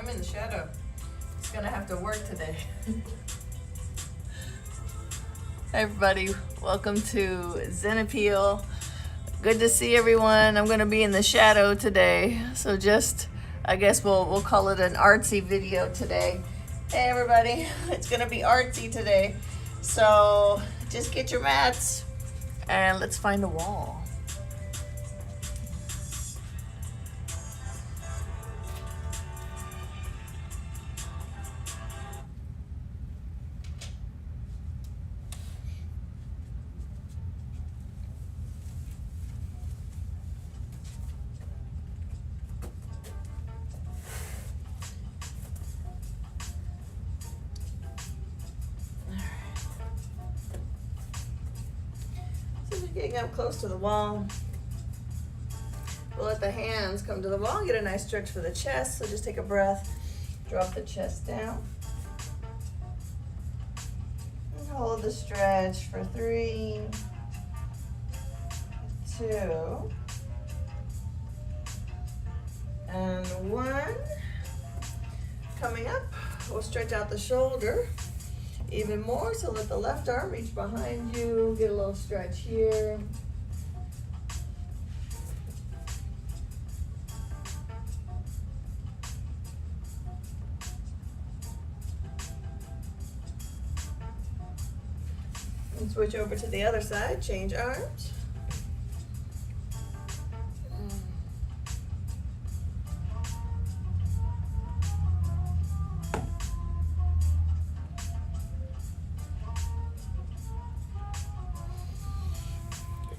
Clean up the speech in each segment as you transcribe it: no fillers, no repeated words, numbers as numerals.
I'm in the shadow. It's gonna have to work today. Hey everybody, welcome to Zen Appeal. Good to see everyone. I'm gonna be in the shadow today, so just, I guess we'll call it an artsy video today. Hey everybody, it's gonna be artsy today. So just get your mats and let's find a wall. Getting up close to the wall. We'll let the hands come to the wall, get a nice stretch for the chest. So just take a breath, drop the chest down. And hold the stretch for 3, 2, and 1. Coming up, we'll stretch out the shoulder even more, so let the left arm reach behind you, get a little stretch here. And switch over to the other side, change arms.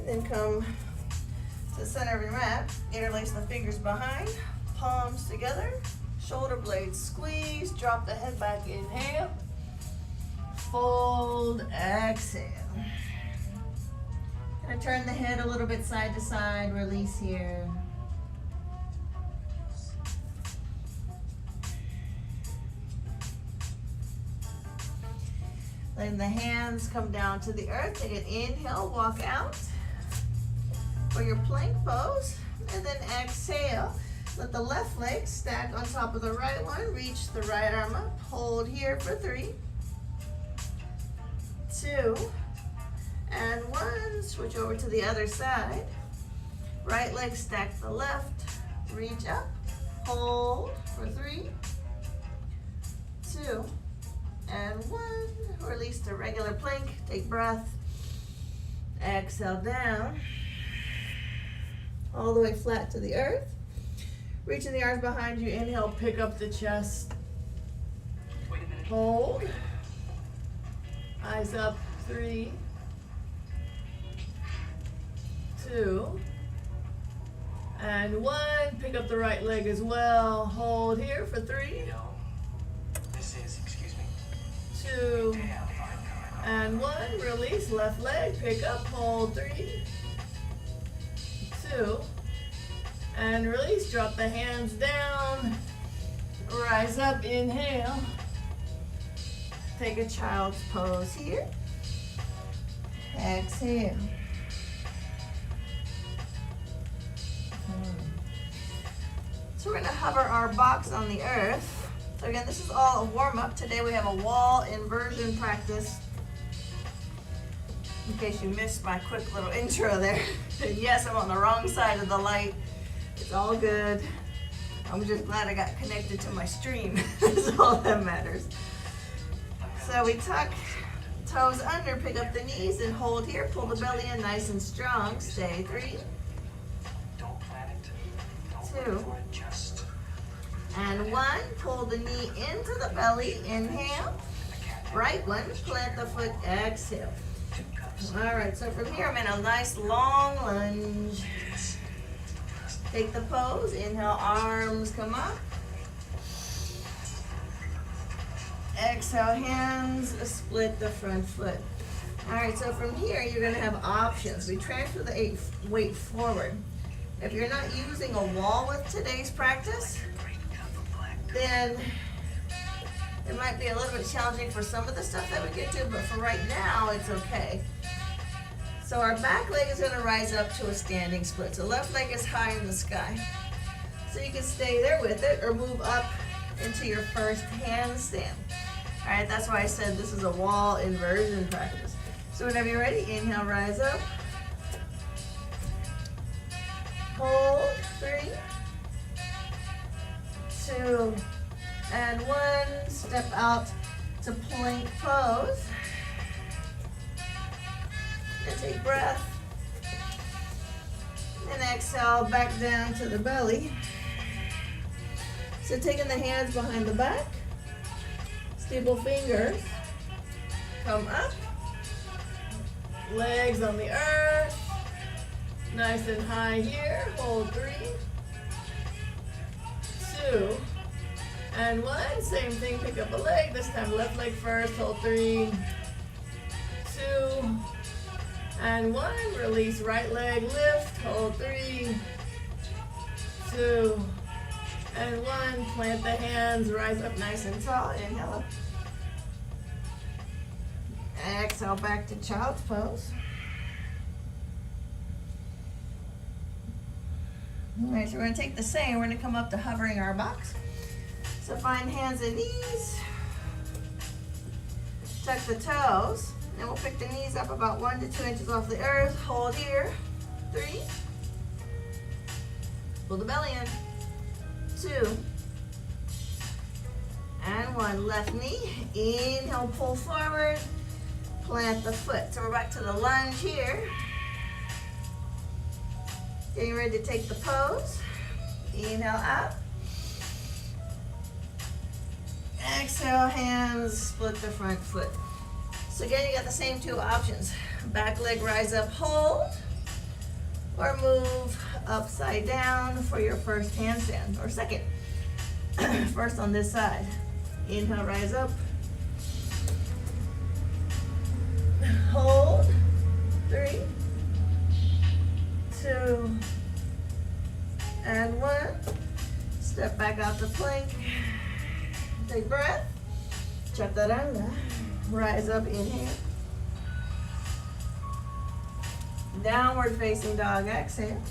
Then come to the center of your mat, interlace the fingers behind, palms together, shoulder blades squeeze, drop the head back, inhale, fold, exhale. Gonna turn the head a little bit side to side, release here. Letting the hands come down to the earth, take an inhale, walk out for your plank pose, and then exhale. Let the left leg stack on top of the right one, reach the right arm up, hold here for 3, 2, and 1. Switch over to the other side. Right leg stack the left, reach up, hold for 3, 2, and 1. Release to regular plank, take breath, exhale down. All the way flat to the earth. Reaching the arms behind you, inhale, pick up the chest. Hold. Eyes up, 3, 2, and 1. Pick up the right leg as well. Hold here for 3, 2, and 1. Release, left leg, pick up, hold 3, 2, and release. Drop the hands down, rise up, inhale, take a child's pose here, exhale. So we're going to hover our box on the earth. So again, this is all a warm-up. Today we have a wall inversion practice. In case you missed my quick little intro there. And yes, I'm on the wrong side of the light. It's all good. I'm just glad I got connected to my stream. That's all that matters. So we tuck toes under, pick up the knees, and hold here. Pull the belly in nice and strong. Stay. 3, 2, and 1. Pull the knee into the belly. Inhale. Right one. Plant the foot. Exhale. All right, so from here I'm in a nice long lunge. Take the pose, inhale, arms come up. Exhale, hands split the front foot. All right, so from here you're gonna have options. We transfer the weight forward. If you're not using a wall with today's practice, then it might be a little bit challenging for some of the stuff that we get to, but for right now, it's okay. So our back leg is going to rise up to a standing split. So left leg is high in the sky. So you can stay there with it or move up into your first handstand. All right, that's why I said this is a wall inversion practice. So whenever you're ready, inhale, rise up. Hold, 3, 2, and 1. Step out to plank pose. And take breath. And exhale, back down to the belly. So taking the hands behind the back, steeple fingers, come up, legs on the earth, nice and high here, hold 3, 2, and 1, same thing, pick up a leg, this time left leg first, hold 3, 2, and 1, release right leg, lift, hold 3, 2, and 1, plant the hands, rise up nice and tall, inhale up. Exhale back to child's pose. All right, so we're gonna take the same, we're gonna come up to hovering our box. So find hands and knees, tuck the toes, and we'll pick the knees up about 1 to 2 inches off the earth, hold here, 3, pull the belly in, 2, and 1, left knee, inhale, pull forward, plant the foot. So we're back to the lunge here. Getting ready to take the pose. Inhale up. Exhale, hands, split the front foot. So again, you got the same 2 options. Back leg, rise up, hold, or move upside down for your first handstand, or second. First on this side. Inhale, rise up. Hold, 3, 2, and 1. Step back out to plank. Take breath. Chaturanga. Rise up, inhale. Downward facing dog, exhale.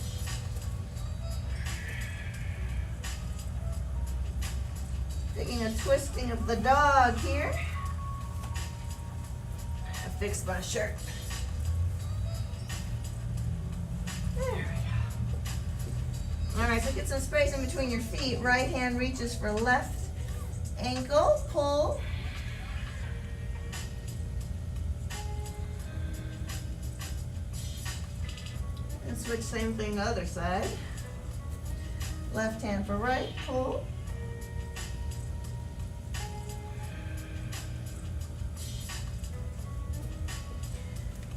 Taking a twisting of the dog here. I fixed my shirt. There we go. All right, so get some space in between your feet. Right hand reaches for left ankle, pull. And switch, same thing, other side. Left hand for right, pull.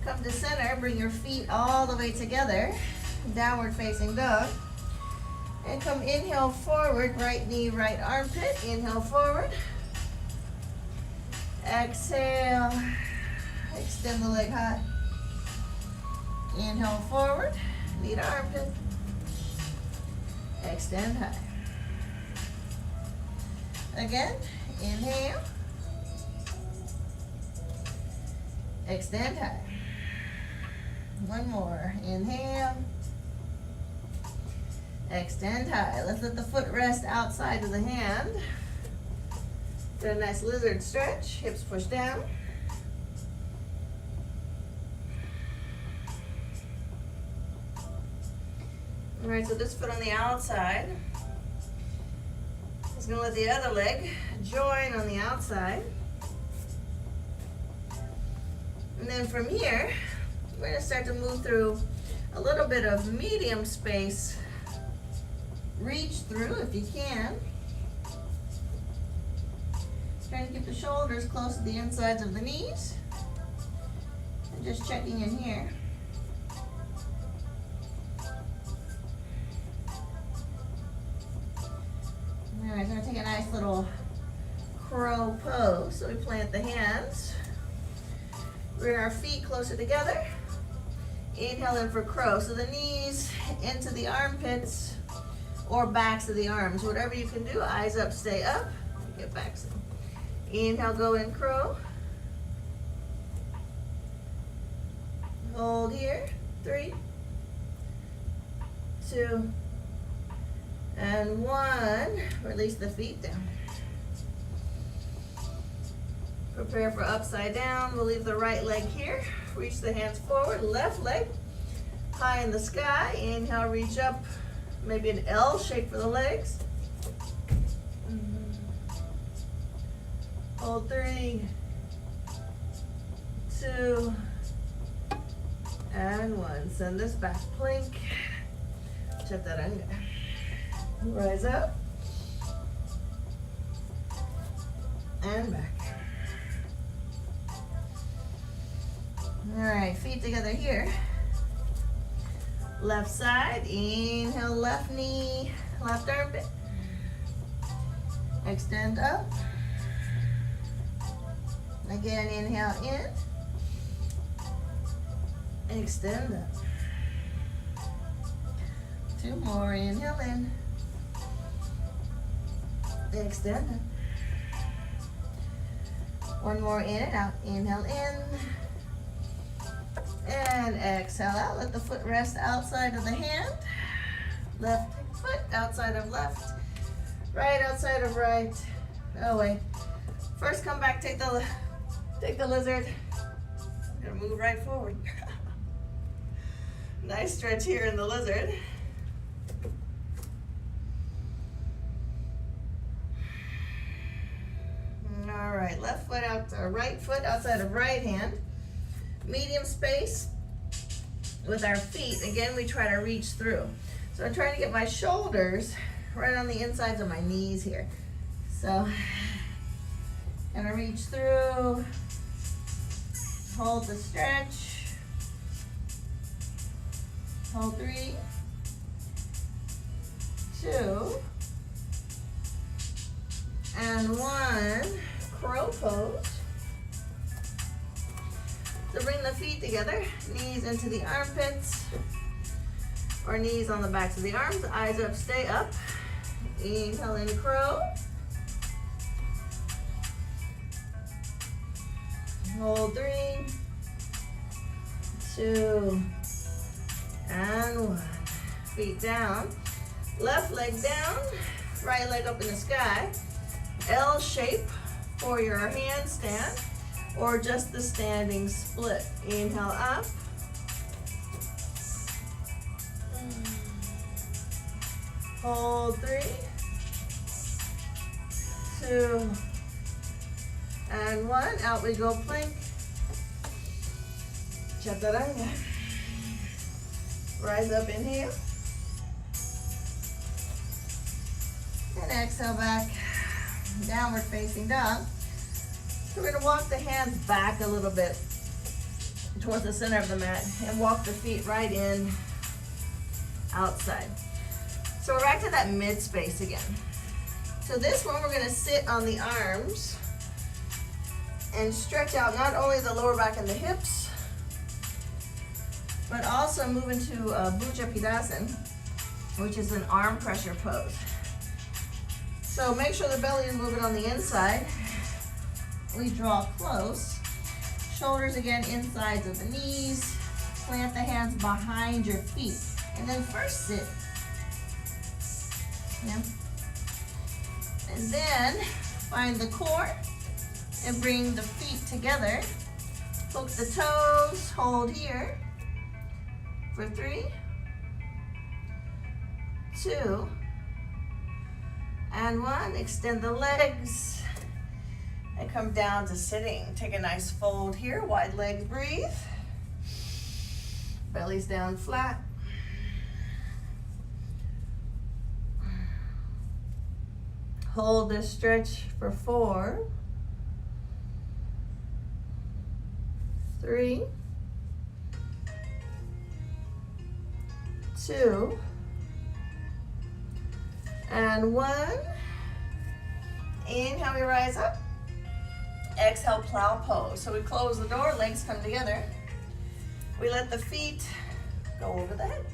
Come to center, bring your feet all the way together, downward facing dog. And come inhale forward, right knee, right armpit, inhale forward. Exhale, extend the leg high. Inhale forward, knee to armpit. Extend high. Again, inhale. Extend high. One more. Inhale. Extend high. Let's let the foot rest outside of the hand. Do a nice lizard stretch. Hips push down. All right, so this foot on the outside. Just gonna let the other leg join on the outside. And then from here, we're gonna start to move through a little bit of medium space. Reach through if you can. Trying to keep the shoulders close to the insides of the knees. And just checking in here. All right, gonna take a nice little crow pose. So we plant the hands. Bring our feet closer together. Inhale in for crow. So the knees into the armpits or backs of the arms. Whatever you can do. Eyes up, stay up. Get back some. Inhale, go in crow. Hold here. 3, 2, and 1. Release the feet down. Prepare for upside down. We'll leave the right leg here. Reach the hands forward. Left leg high in the sky. Inhale, reach up. Maybe an L shape for the legs. Hold 3, 2, and 1. Send this back, plank. Chaturanga. Rise up. And back. All right, feet together here. Left side, inhale, left knee, left armpit. Extend up. Again, inhale in. Extend up. 2 more, inhale in. Extend up. 1 more, in and out. Inhale in. And exhale out. Let the foot rest outside of the hand. Left foot outside of left. Right outside of right. Oh wait. First come back, take the lizard. Gonna move right forward. Nice stretch here in the lizard. All right, left foot out, right foot outside of right hand. Medium space with our feet. Again, we try to reach through. So I'm trying to get my shoulders right on the insides of my knees here. So, gonna reach through, hold the stretch, hold 3, 2, and 1, crow pose. So bring the feet together, knees into the armpits, or knees on the backs of the arms, eyes up, stay up. Inhale in crow. Hold 3, 2, and 1. Feet down, left leg down, right leg up in the sky. L shape for your handstand, or just the standing split. Inhale up. Hold 3, 2, and 1. Out we go, plank. Chaturanga. Rise up, inhale. And exhale back. Downward facing dog. So we're going to walk the hands back a little bit towards the center of the mat and walk the feet right in outside. So we're back to that mid space again. So this one we're going to sit on the arms and stretch out not only the lower back and the hips, but also move into Bhuja Pidasana, which is an arm pressure pose. So make sure the belly is moving on the inside. We draw close. Shoulders again, insides of the knees. Plant the hands behind your feet. And then first sit. Yeah. And then find the core and bring the feet together. Hook the toes, hold here for 3, 2, and 1. Extend the legs and come down to sitting. Take a nice fold here, wide legs, breathe. Belly's down flat. Hold this stretch for 4, 3, 2, and 1. Inhale, we rise up. Exhale, plow pose. So we close the door, legs come together. We let the feet go over the head.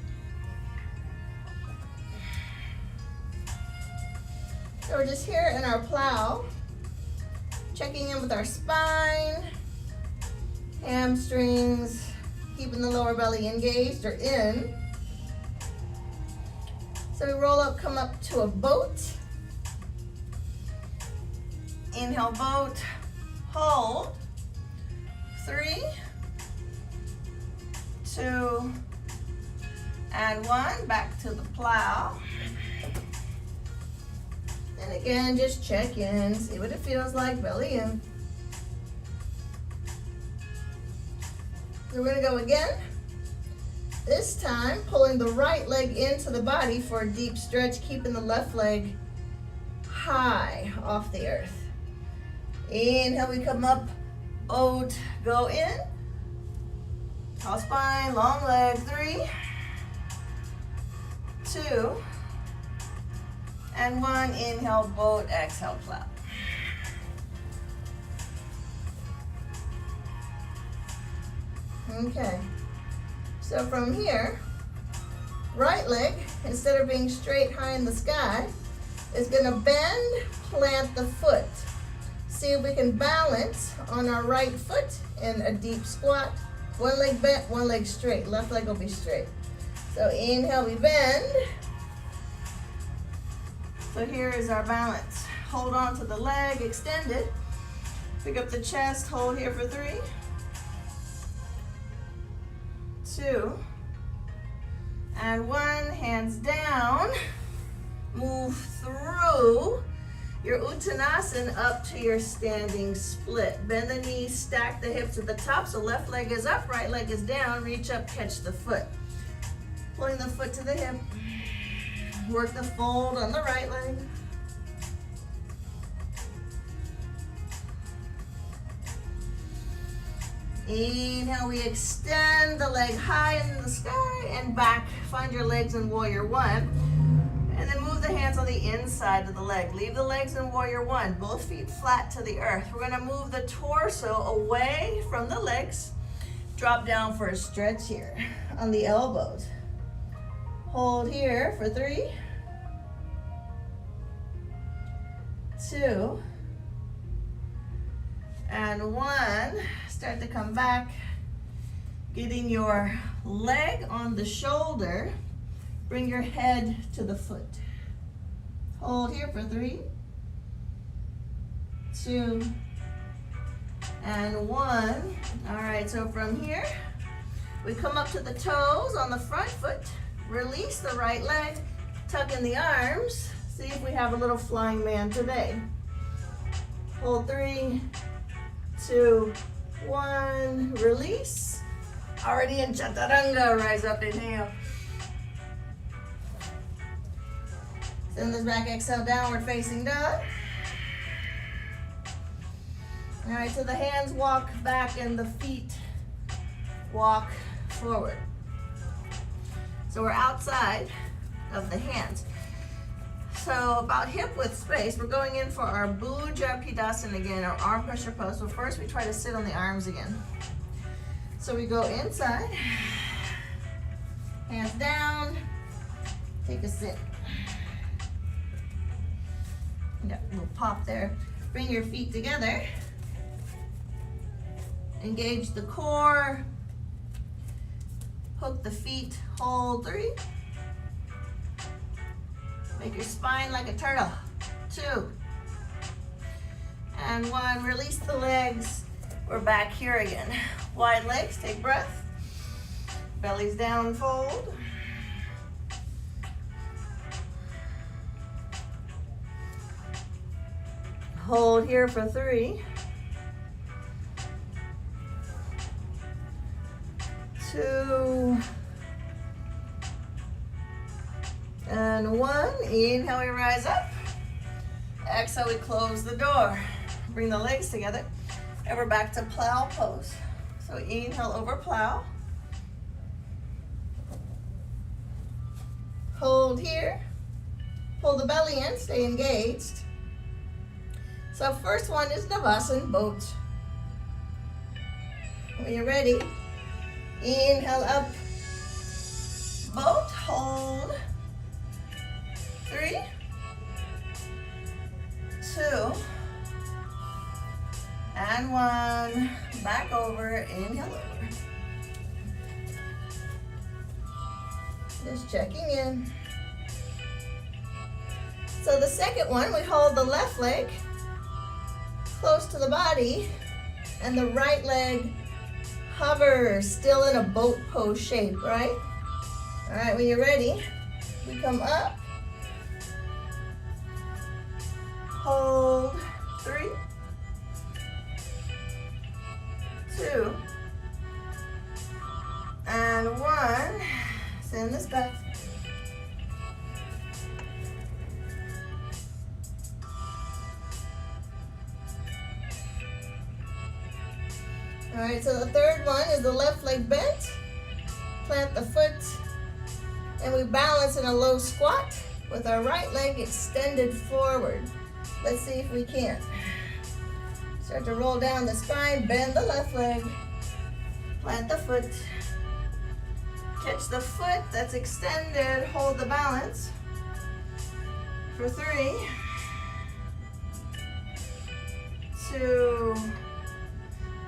So we're just here in our plow, checking in with our spine, hamstrings, keeping the lower belly engaged or in. So we roll up, come up to a boat. Inhale, boat. hold, 3, 2, and 1, back to the plow. And again, just check in, see what it feels like, belly in. So we're gonna go again. This time, pulling the right leg into the body for a deep stretch, keeping the left leg high off the earth. Inhale, we come up, oat, go in. Tall spine, long leg, 3, 2, and 1. Inhale, boat, exhale, plow. Okay, so from here, right leg, instead of being straight high in the sky, is gonna bend, plant the foot. See if we can balance on our right foot in a deep squat. One leg bent, one leg straight. Left leg will be straight. So inhale, we bend. So here is our balance. Hold on to the leg, extend it. Pick up the chest, hold here for 3, 2, and 1. Hands down. Move through your Uttanasana up to your standing split. Bend the knees, stack the hips at the top, so left leg is up, right leg is down. Reach up, catch the foot. Pulling the foot to the hip. Work the fold on the right leg. Inhale, we extend the leg high in the sky and back. Find your legs in Warrior 1. And then move the hands on the inside of the leg. Leave the legs in Warrior 1, both feet flat to the earth. We're gonna move the torso away from the legs. Drop down for a stretch here on the elbows. Hold here for 3, 2, and 1. Start to come back, getting your leg on the shoulder. Bring your head to the foot. Hold here for 3, 2, and 1. All right, so from here, we come up to the toes on the front foot. Release the right leg, tuck in the arms. See if we have a little flying man today. Hold 3, 2, 1. Release. Already in Chaturanga, rise up, inhale. Send this back, exhale, downward facing dog. All right, so the hands walk back and the feet walk forward. So we're outside of the hands. So about hip width space, we're going in for our Bhuja Pidasana again, our arm pressure pose. So first we try to sit on the arms again. So we go inside, hands down, take a sit. Yeah, we'll pop there. Bring your feet together. Engage the core. Hook the feet, hold 3. Make your spine like a turtle, 2. And 1, release the legs. We're back here again. Wide legs, take breath. Belly's down, fold. Hold here for 3, 2, and 1. Inhale, we rise up. Exhale, we close the door. Bring the legs together, and we're back to plow pose. So inhale over plow. Hold here. Pull the belly in, stay engaged. So first one is Navasana, boat. When you're ready, inhale up, boat, hold. 3, 2, and 1. Back over, inhale over. Just checking in. So the second one, we hold the left leg close to the body, And the right leg hovers, still in a boat pose shape, right? All right, when you're ready, we come up, hold, 3, 2, and 1. Send this back. All right, so the third one is the left leg bent. Plant the foot, and we balance in a low squat with our right leg extended forward. Let's see if we can. Start to roll down the spine, bend the left leg, plant the foot, catch the foot that's extended, hold the balance for 3, 2,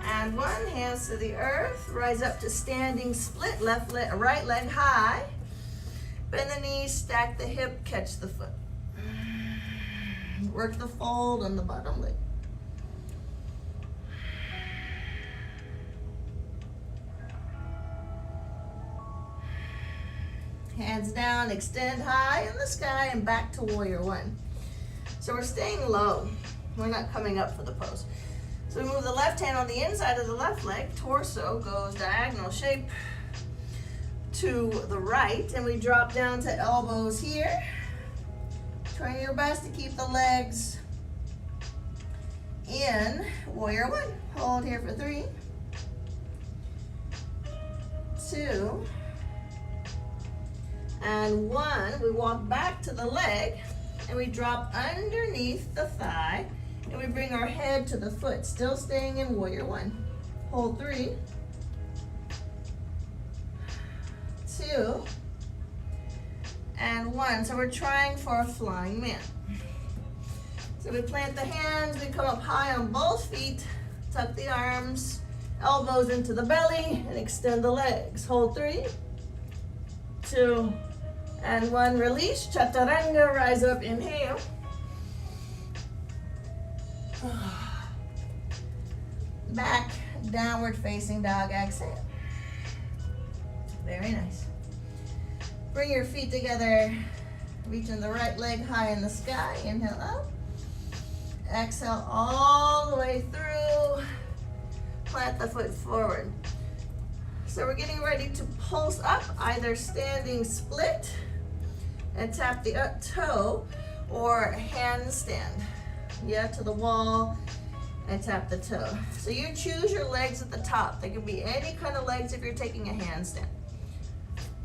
and 1. Hands to the earth, rise up to standing split, right leg high, bend the knees, stack the hip, catch the foot. Work the fold on the bottom leg. Hands down, extend high in the sky and back to warrior 1. So we're staying low. We're not coming up for the pose. So we move the left hand on the inside of the left leg, torso goes diagonal shape to the right, and we drop down to elbows here. Try your best to keep the legs in warrior 1. Hold here for 3, 2, and 1. We walk back to the leg, and we drop underneath the thigh, and we bring our head to the foot, still staying in warrior 1. Hold 3, 2, and 1. So we're trying for a flying man. So we plant the hands, we come up high on both feet, tuck the arms, elbows into the belly, and extend the legs. Hold 3, 2, and 1. Release, chaturanga, rise up, inhale. Back, downward facing dog, exhale. Very nice. Bring your feet together, reaching the right leg high in the sky. Inhale up. Exhale all the way through. Plant the foot forward. So we're getting ready to pulse up, either standing split and tap the toe, or handstand. Yeah, to the wall and tap the toe. So you choose your legs at the top. They can be any kind of legs if you're taking a handstand.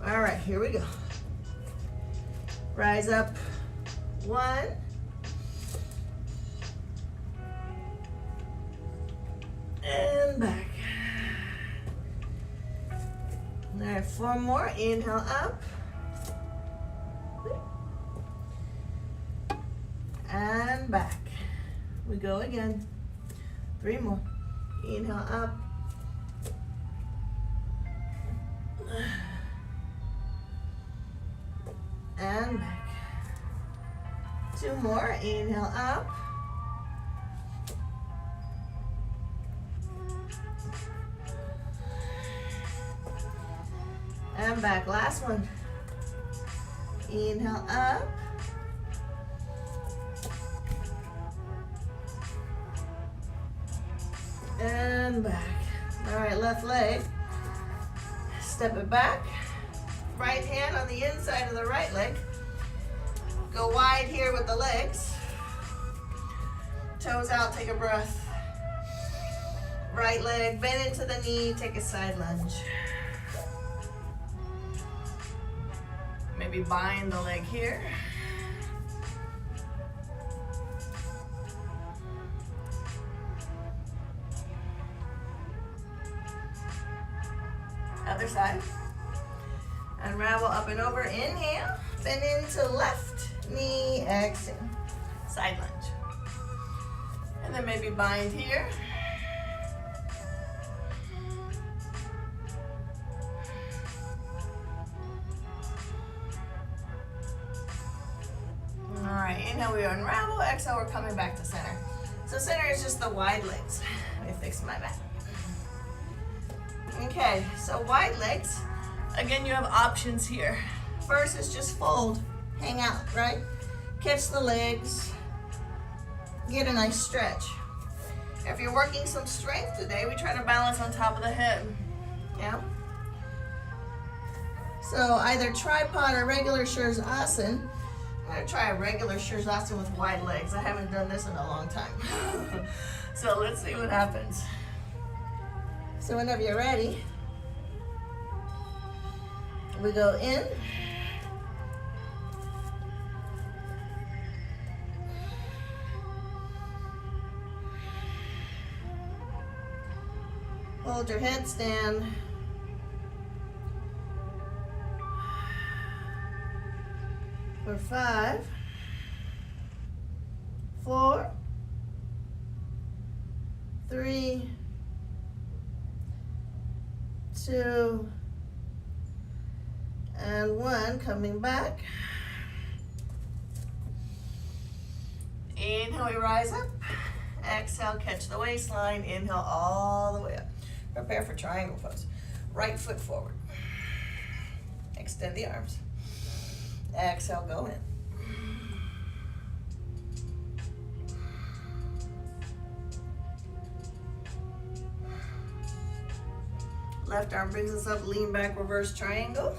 All right, here we go. Rise up, 1. And back. All right, 4 more. Inhale up. And back. We go again. 3 more. Inhale up. And back. 2 more. Inhale up. And back. Last one. Inhale up. And back. All right, left leg. Step it back. Right hand on the inside of the right leg. Go wide here with the legs. Toes out, take a breath. Right leg, bend into the knee, take a side lunge. Maybe bind the leg here. Other side. Unravel up and over. Inhale. Bend into left knee. Exhale. Side lunge. And then maybe bind here. All right. Inhale, we unravel. Exhale, we're coming back to center. So center is just the wide legs. Let me fix my back. Okay, so wide legs. Again, you have options here. First is just fold, hang out, right? Catch the legs, get a nice stretch. If you're working some strength today, we try to balance on top of the head, yeah? So either tripod or regular Shirsasana. I'm gonna try a regular Shirsasana with wide legs. I haven't done this in a long time. So let's see what happens. So whenever you're ready, we go in. Hold your headstand. For 5, 4, 3, 2, and 1. Coming back. Inhale, we rise up. Exhale, catch the waistline. Inhale all the way up. Prepare for triangle pose. Right foot forward. Extend the arms. Exhale, go in. Left arm brings us up, lean back, reverse triangle.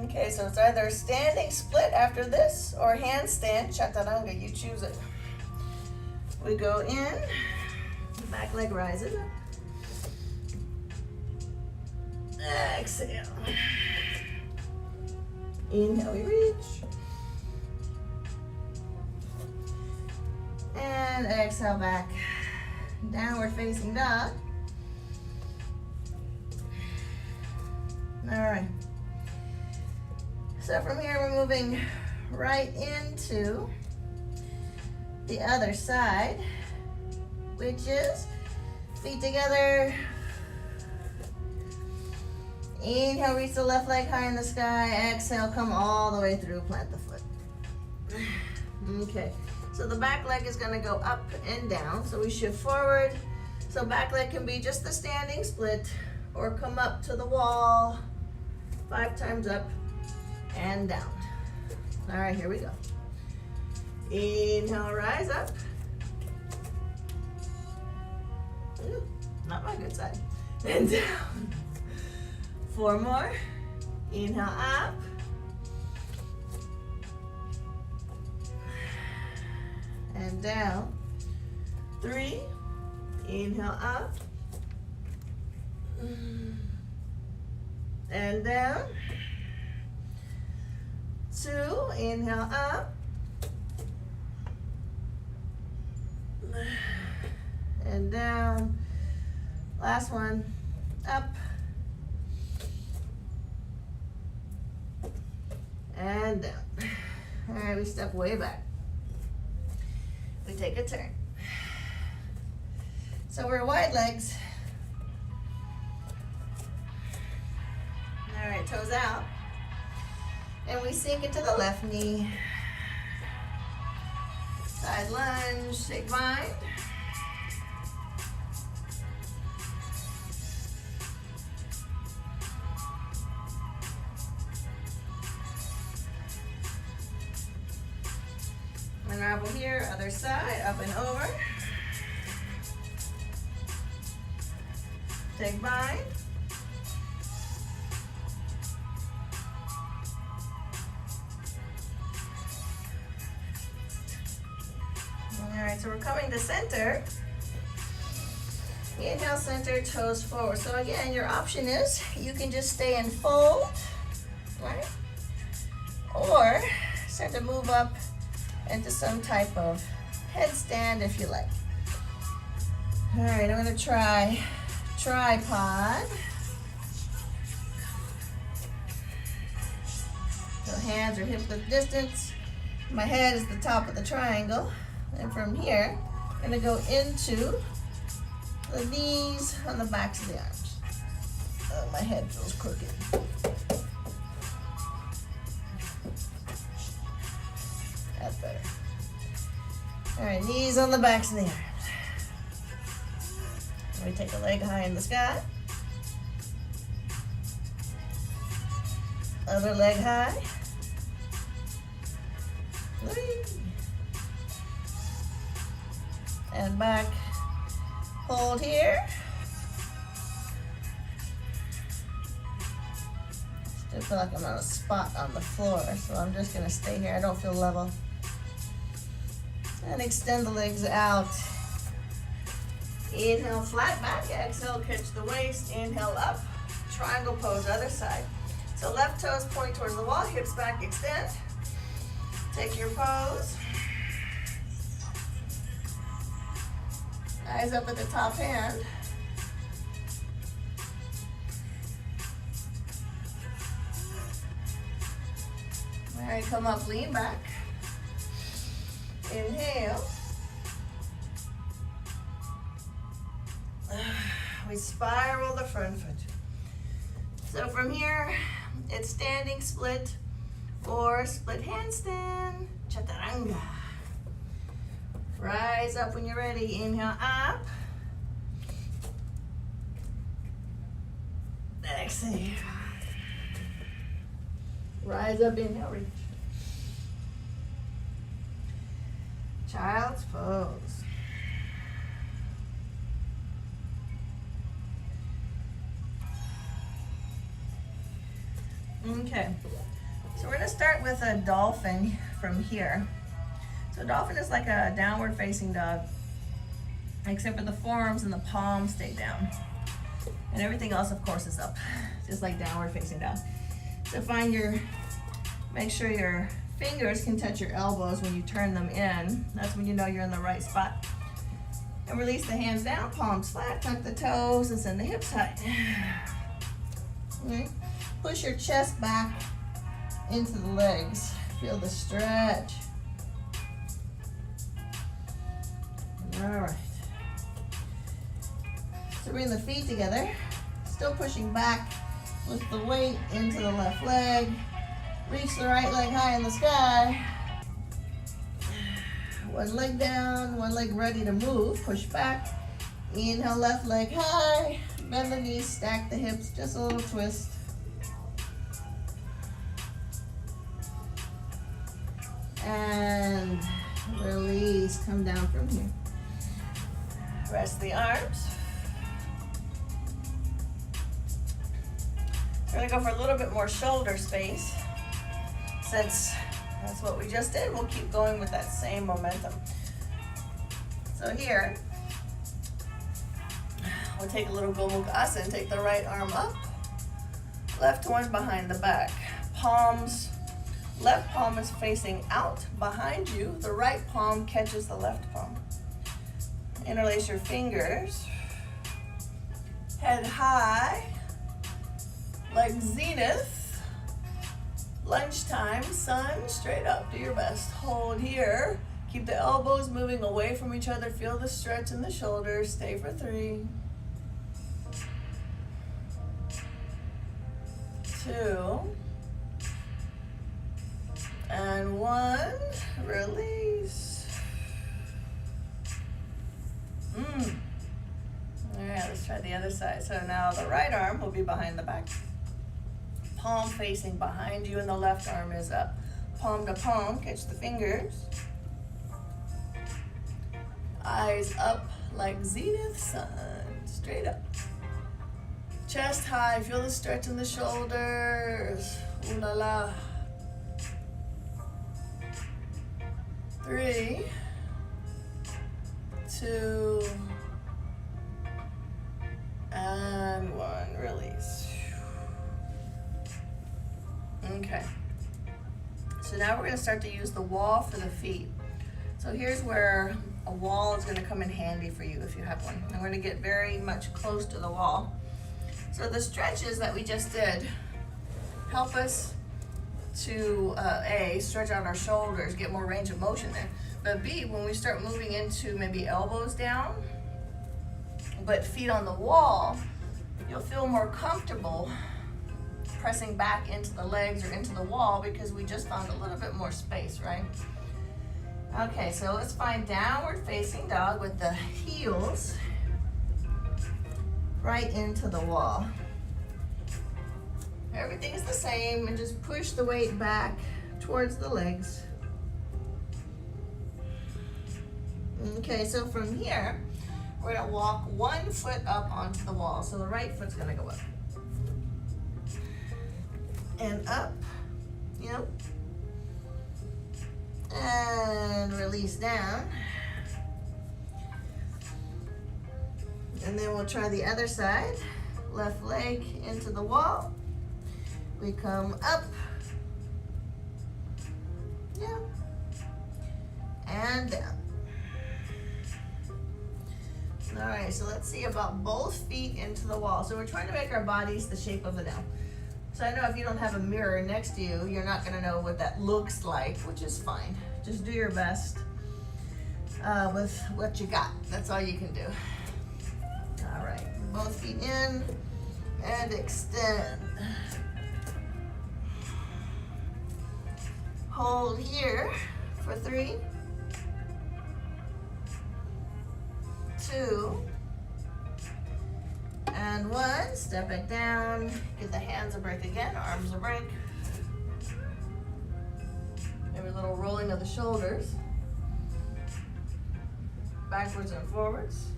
Okay, so it's either standing split after this or handstand, chaturanga, you choose it. We go in, back leg rises up. Exhale. Inhale, we reach. And exhale back. Downward facing dog. All right. So from here, we're moving right into the other side, which is feet together. Inhale, reach the left leg high in the sky. Exhale, come all the way through, plant the foot. Okay, so the back leg is gonna go up and down. So we shift forward. So back leg can be just the standing split or come up to the wall. 5 times up and down. All right, here we go. Inhale, rise up. Ooh, not my good side. And down. 4 more. Inhale up. And down. 3. Inhale up. And down. 2. Inhale up. And down. Last one. Up. And down. All right, we step way back. We take a turn. So we're wide legs. All right, toes out. And we sink into the left knee. Side lunge, take bind. Unravel here, other side, up and over. Take bind. All right, so we're coming to center. Inhale, center, toes forward. So again, your option is you can just stay and fold, right? Or start to move up into some type of headstand if you like. All right, I'm gonna try tripod. So hands are hip width distance. My head is the top of the triangle. And from here, I'm gonna go into the knees on the backs of the arms. Oh, my head feels crooked. That's better. All right, knees on the backs of the arms. We take the leg high in the sky. Other leg high. And back. Hold here. Still feel like I'm on a spot on the floor, so I'm just gonna stay here. I don't feel level. And extend the legs out. Inhale, flat back. Exhale, catch the waist. Inhale, up. Triangle pose, other side. So left toes point towards the wall, hips back, extend. Take your pose. Eyes up at the top hand. All right, come up, lean back. Inhale. We spiral the front foot. So from here, it's standing split or split handstand, chaturanga. Rise up when you're ready. Inhale, up. Exhale. Rise up, inhale, reach. Child's pose. Okay, so we're gonna start with a dolphin from here. So dolphin is like a downward facing dog, except for the forearms and the palms stay down. And everything else, of course, is up, just like downward facing dog. So make sure your fingers can touch your elbows when you turn them in. That's when you know you're in the right spot. And release the hands down, palms flat, tuck the toes, and send the hips high. Okay. Push your chest back into the legs. Feel the stretch. All right. So bring the feet together. Still pushing back with the weight into the left leg. Reach the right leg high in the sky. One leg down, one leg ready to move. Push back. Inhale, left leg high. Bend the knees, stack the hips, just a little twist. And release, come down from here. Rest the arms. We're gonna go for a little bit more shoulder space. Since that's what we just did, we'll keep going with that same momentum. So here, we'll take a little Gomukhasana, take the right arm up, left one behind the back. Palms, left palm is facing out behind you. The right palm catches the left palm. Interlace your fingers. Head high, like zenith. Lunchtime, sun, straight up, do your best. Hold here. Keep the elbows moving away from each other. Feel the stretch in the shoulders. Stay for 3, 2, and 1. Release. All right, let's try the other side. So now the right arm will be behind the back. Palm facing behind you and the left arm is up. Palm to palm, catch the fingers. Eyes up like zenith sun, straight up. Chest high, feel the stretch in the shoulders. Ooh la la. 3, 2, and 1, release. Okay, so now we're going to start to use the wall for the feet. So here's where a wall is going to come in handy for you if you have one. I'm going to get very much close to the wall. So the stretches that we just did help us to A, stretch out our shoulders, get more range of motion there. But B, when we start moving into maybe elbows down, but feet on the wall, you'll feel more comfortable pressing back into the legs or into the wall because we just found a little bit more space, right? Okay, so let's find downward facing dog with the heels right into the wall. Everything's the same, and just push the weight back towards the legs. Okay, so from here, we're gonna walk one foot up onto the wall. So the right foot's gonna go up. And up, yep. And release down. And then we'll try the other side. Left leg into the wall. We come up. Yeah. And down. All right, so let's see about both feet into the wall. So we're trying to make our bodies the shape of an L. So I know if you don't have a mirror next to you, you're not gonna know what that looks like, which is fine. Just do your best with what you got. That's all you can do. All right, both feet in and extend. Hold here for 3, 2, and 1. Step back down. Give the hands a break again, arms a break. Maybe a little rolling of the shoulders. Backwards and forwards.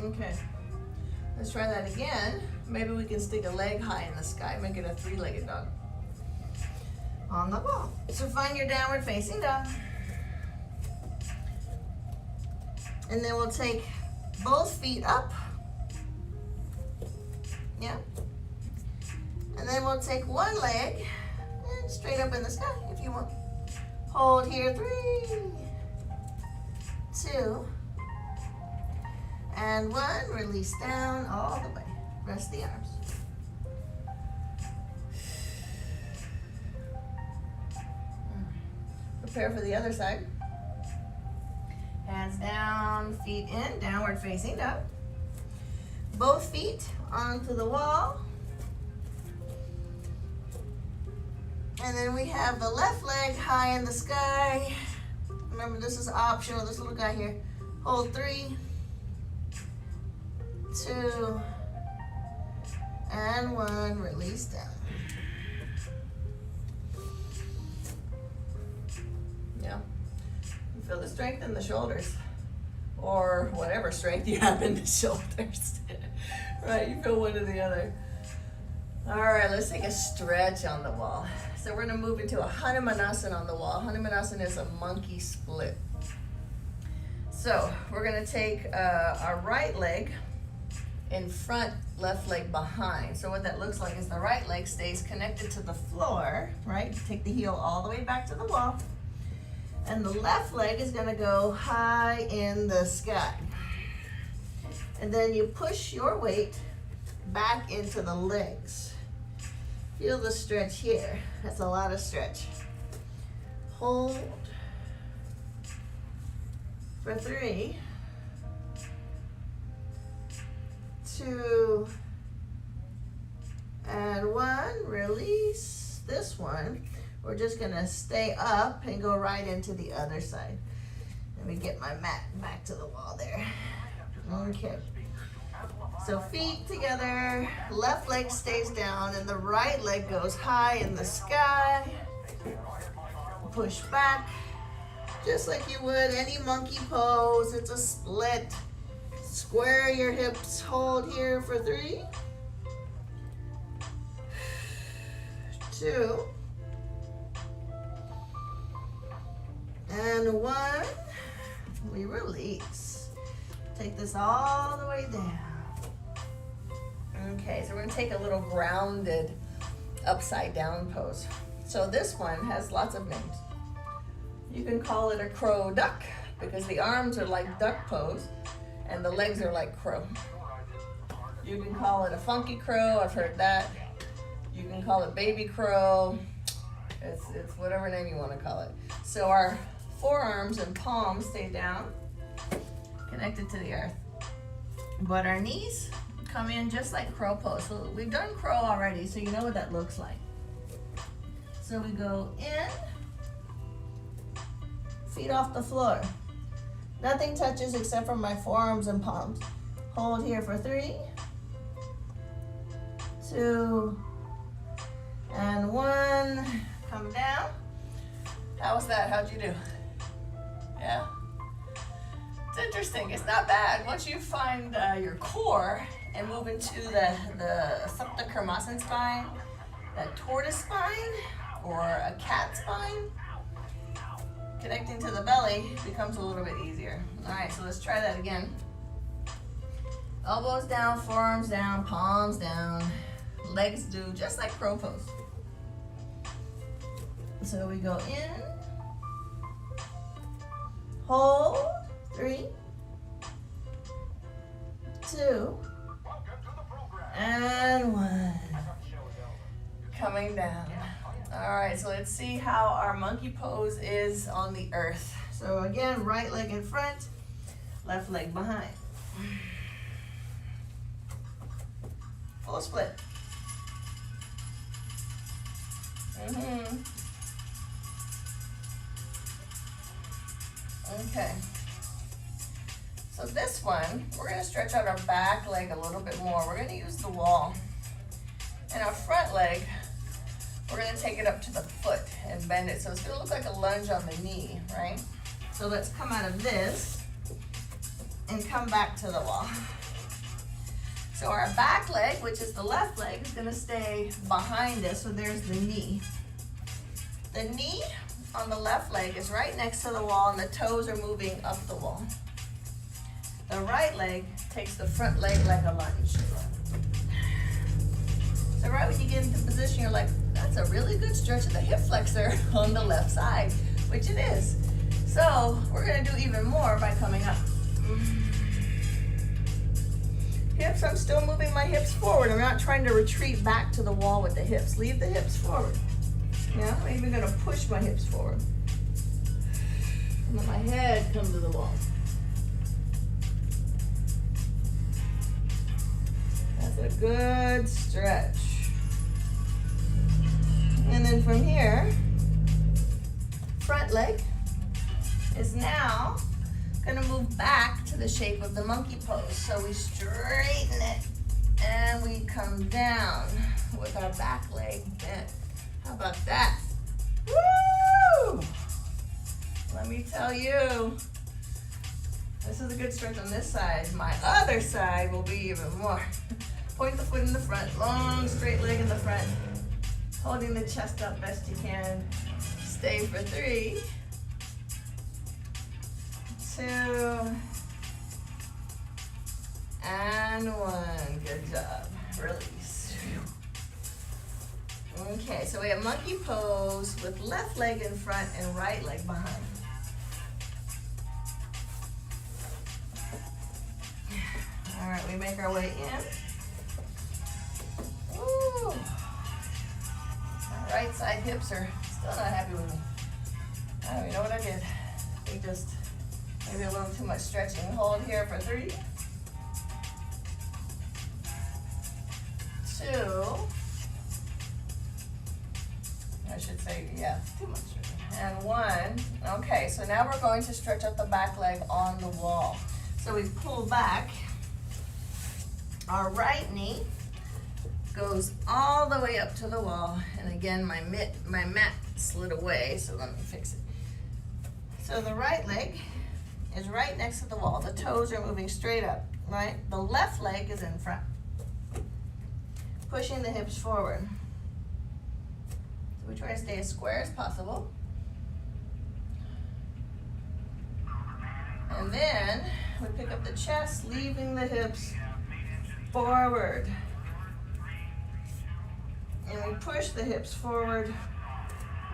Okay, let's try that again. Maybe we can stick a leg high in the sky, make it a 3-legged dog. On the wall. So find your downward facing dog. And then we'll take both feet up. Yeah. And then we'll take one leg and straight up in the sky if you want. Hold here, 3, 2, and 1. Release down all the way. Rest the arms. Prepare for the other side. Hands down, feet in, downward facing dog. Both feet onto the wall. And then we have the left leg high in the sky. Remember, this is optional, this little guy here. Hold 3, 2, and 1. Release down. Yeah. You feel the strength in the shoulders, or whatever strength you have in the shoulders. Right, you feel one or the other. All right, let's take a stretch on the wall. So we're gonna move into a Hanumanasana on the wall. Hanumanasana is a monkey split. So we're gonna take our right leg in front, left leg behind. So what that looks like is the right leg stays connected to the floor, right? Take the heel all the way back to the wall. And the left leg is gonna go high in the sky. And then you push your weight back into the legs. Feel the stretch here. That's a lot of stretch. Hold for 3, 2, and 1. Release this one. We're just gonna stay up and go right into the other side. Let me get my mat back to the wall there. Okay. So feet together, left leg stays down, and the right leg goes high in the sky. Push back, just like you would any monkey pose. It's a split. Square your hips, hold here for 3, 2, and 1. We release. Take this all the way down. Okay, so we're gonna take a little grounded upside down pose. So this one has lots of names. You can call it a crow duck because the arms are like duck pose and the legs are like crow. You can call it a funky crow, I've heard that. You can call it baby crow. It's whatever name you want to call it. So our forearms and palms stay down, connected to the earth. But our knees come in just like crow pose. So we've done crow already, so you know what that looks like. So we go in, feet off the floor. Nothing touches except for my forearms and palms. Hold here for 3, 2, and 1. Come down. How was that? How'd you do? Yeah? It's interesting. It's not bad. Once you find your core and move into the Supta Karmasan spine, that tortoise spine, or a cat spine, connecting to the belly becomes a little bit easier. All right, so let's try that again. Elbows down, forearms down, palms down, legs do just like crow pose. So we go in, hold, 3, 2, and 1. Coming down. All right, so let's see how our monkey pose is on the earth. So again, right leg in front, left leg behind. Full split. Okay. So this one, we're going to stretch out our back leg a little bit more. We're going to use the wall. And our front leg, we're going to take it up to the foot and bend it. So it's going to look like a lunge on the knee, right? So let's come out of this and come back to the wall. So our back leg, which is the left leg, is going to stay behind us. So there's the knee. The knee on the left leg is right next to the wall, and the toes are moving up the wall. The right leg takes the front leg like a lunge. So right when you get into position, you're like, that's a really good stretch of the hip flexor on the left side, which it is. So we're going to do even more by coming up. Hips, I'm still moving my hips forward. I'm not trying to retreat back to the wall with the hips. Leave the hips forward. Yeah, I'm even going to push my hips forward. And let my head come to the wall. That's a good stretch. And then from here, front leg is now going to move back to the shape of the monkey pose. So we straighten it and we come down with our back leg bent. How about that? Woo! Let me tell you, this is a good stretch on this side. My other side will be even more. Point the foot in the front, long straight leg in the front. Holding the chest up best you can. Stay for 3, 2, and 1. Good job. Release. Okay, so we have monkey pose with left leg in front and right leg behind. All right, we make our way in. Ooh. My right side hips are still not happy with me. I don't even know what I did. I think just maybe a little too much stretching. Hold here for 3, 2, I should say, yeah, too much stretching. And 1. Okay, so now we're going to stretch out the back leg on the wall. So we pull back. Our right knee goes all the way up to the wall. And again, my mat slid away, so let me fix it. So the right leg is right next to the wall. The toes are moving straight up, right? The left leg is in front, pushing the hips forward. So we try to stay as square as possible. And then we pick up the chest, leaving the hips forward. And we push the hips forward.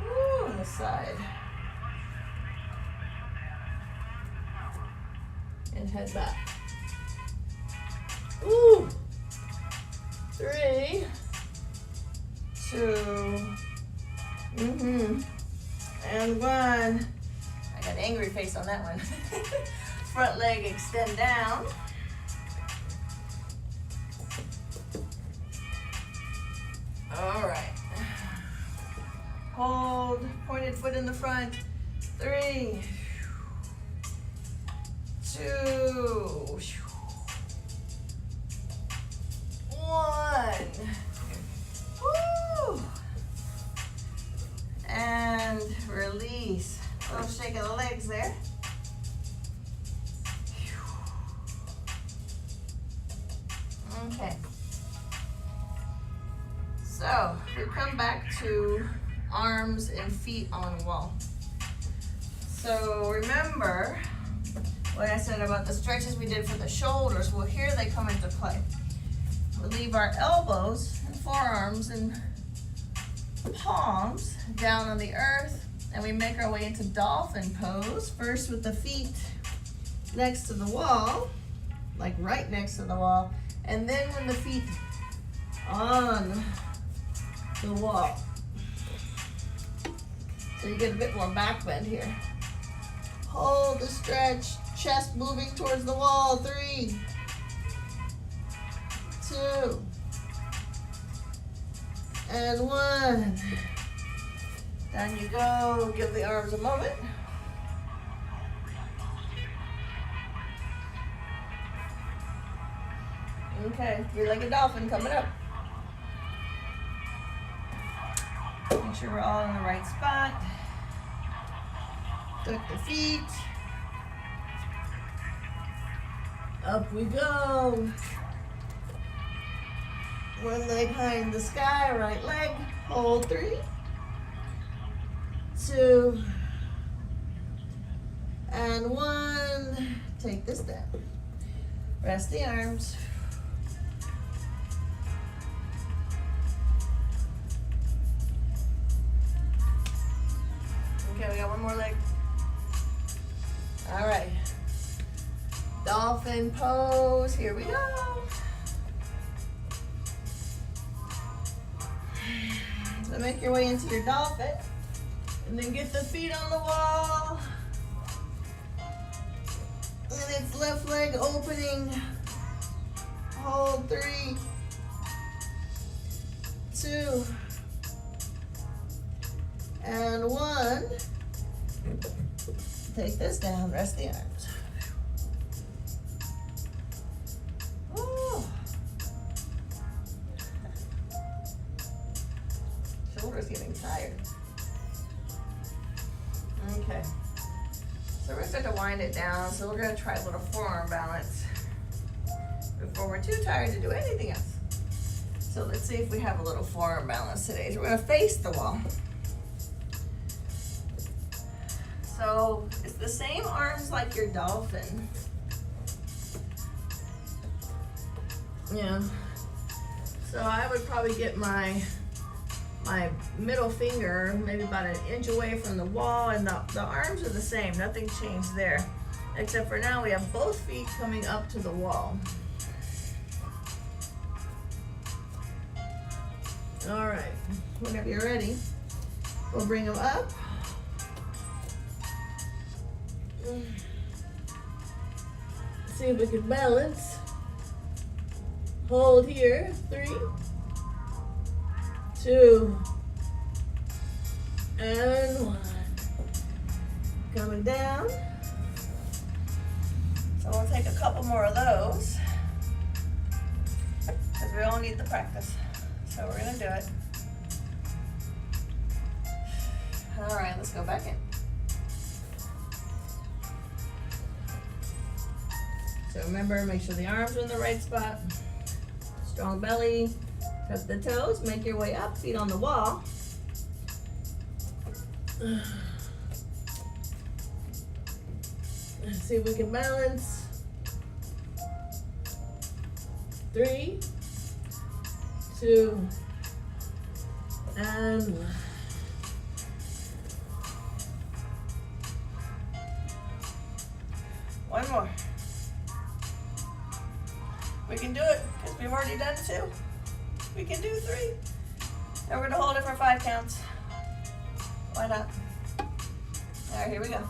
Woo, on the side. And head back. Ooh. 3, 2, and 1. I got an angry face on that one. Front leg extend down. All right. Hold, pointed foot in the front. 3, 2, 1. Woo! And release. A little shake of the legs there. Okay. So we come back to arms and feet on wall. So remember what I said about the stretches we did for the shoulders. Well, here they come into play. We leave our elbows and forearms and palms down on the earth, and we make our way into dolphin pose. First with the feet next to the wall, like right next to the wall, and then when the feet on the wall. So you get a bit more back bend here. Hold the stretch, chest moving towards the wall. 3, 2, and 1. Down you go. Give the arms a moment. Okay, three-legged dolphin coming up. Make sure we're all in the right spot. Tuck the feet. Up we go. One leg high in the sky, right leg. Hold 3, 2, and 1. Take this down. Rest the arms. Okay, we got one more leg. All right. Dolphin pose. Here we go. So make your way into your dolphin. And then get the feet on the wall. And it's left leg opening. Hold 3, 2, and 1. Take this down, rest the arms. Woo. Shoulders getting tired. Okay. So we're gonna start to wind it down. So we're gonna try a little forearm balance before we're too tired to do anything else. So let's see if we have a little forearm balance today. So we're gonna face the wall. So it's the same arms like your dolphin. Yeah. So I would probably get my middle finger maybe about an inch away from the wall, and the arms are the same. Nothing changed there. Except for now we have both feet coming up to the wall. All right. Whenever you're ready, we'll bring them up. See if we can balance. Hold here. 3, 2, and 1. Coming down. So we'll take a couple more of those because we all need the practice. So we're gonna do it. All right, let's go back in. So remember, make sure the arms are in the right spot. Strong belly. Tuck the toes. Make your way up. Feet on the wall. Let's see if we can balance. 3, 2, and 1. One more. We can do it because we've already done 2. We can do 3. And we're gonna hold it for 5 counts. Why not? All right, here we go.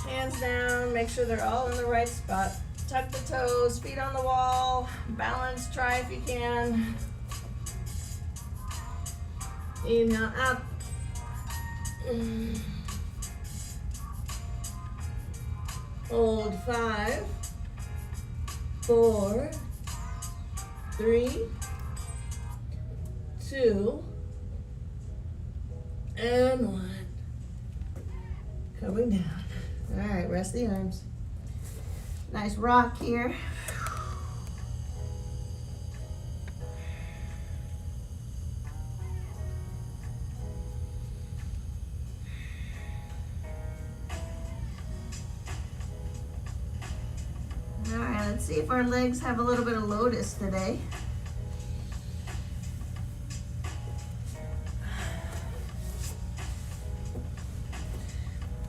Hands down, make sure they're all in the right spot. Tuck the toes, feet on the wall. Balance, try if you can. Inhale up. Hold 5, 4, 3, 2, and 1. Coming down. All right, rest the arms. Nice rock here. All right, let's see if our legs have a little bit of lotus today.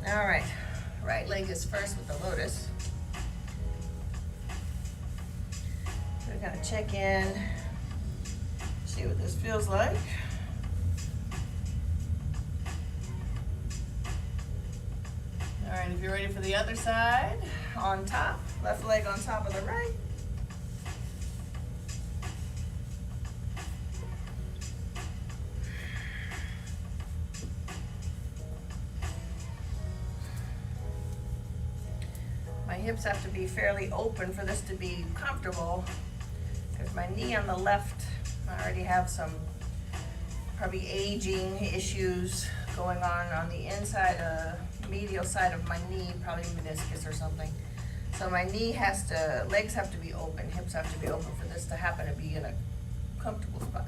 All right, right leg is first with the lotus. So we're gonna check in, see what this feels like. All right, if you're ready for the other side, on top, left leg on top of the right. My hips have to be fairly open for this to be comfortable, because my knee on the left, I already have some probably aging issues going on the inside, medial side of my knee, probably meniscus or something. So my knee has to, legs have to be open, hips have to be open for this to happen to be in a comfortable spot.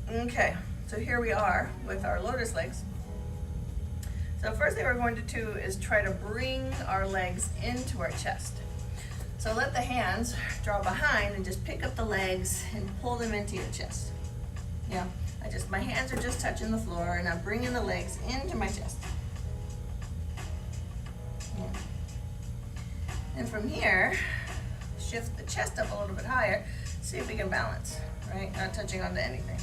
Okay, so here we are with our lotus legs. So first thing we're going to do is try to bring our legs into our chest. So let the hands draw behind and just pick up the legs and pull them into your chest. Yeah, my hands are just touching the floor and I'm bringing the legs into my chest. Yeah. And from here, shift the chest up a little bit higher, see if we can balance, right? Not touching onto anything.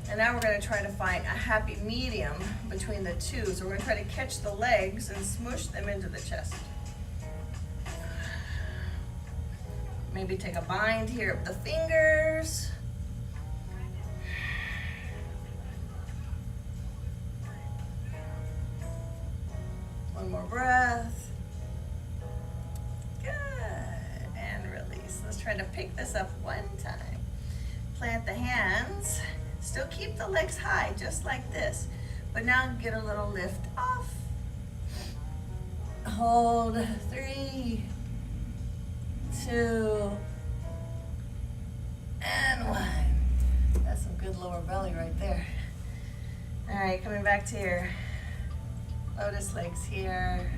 And now we're going to try to find a happy medium between the two. So we're going to try to catch the legs and smoosh them into the chest. Maybe take a bind here of the fingers. One more breath. Good. And release. Let's try to pick this up one time. Plant the hands. Still keep the legs high, just like this. But now get a little lift off. Hold 3, 2, and 1. That's some good lower belly right there. All right, coming back to your lotus legs here.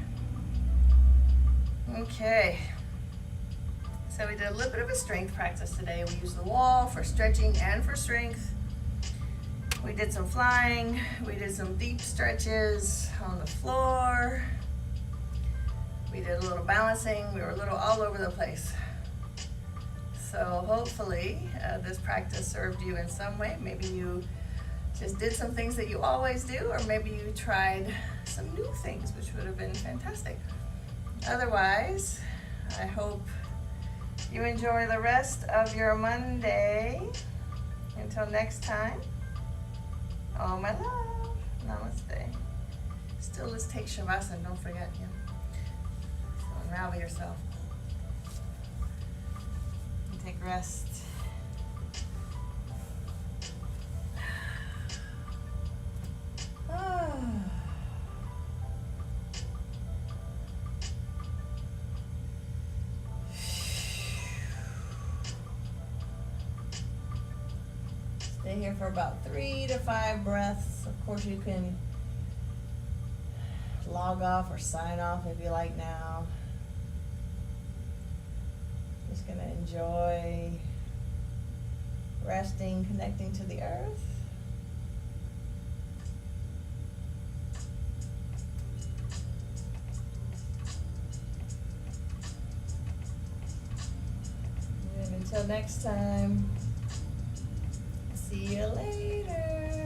Okay. So we did a little bit of a strength practice today. We used the wall for stretching and for strength. We did some flying, we did some deep stretches on the floor. We did a little balancing, we were a little all over the place. So hopefully this practice served you in some way. Maybe you just did some things that you always do, or maybe you tried some new things, which would have been fantastic. Otherwise, I hope you enjoy the rest of your Monday. Until next time. Oh, my love. Namaste. Still, let's take Shavasana. Don't forget. Yeah. So unravel yourself. And take rest. Stay here for about 3 to 5 breaths. Of course, you can log off or sign off if you like now. Just gonna enjoy resting, connecting to the earth. And until next time. See you later.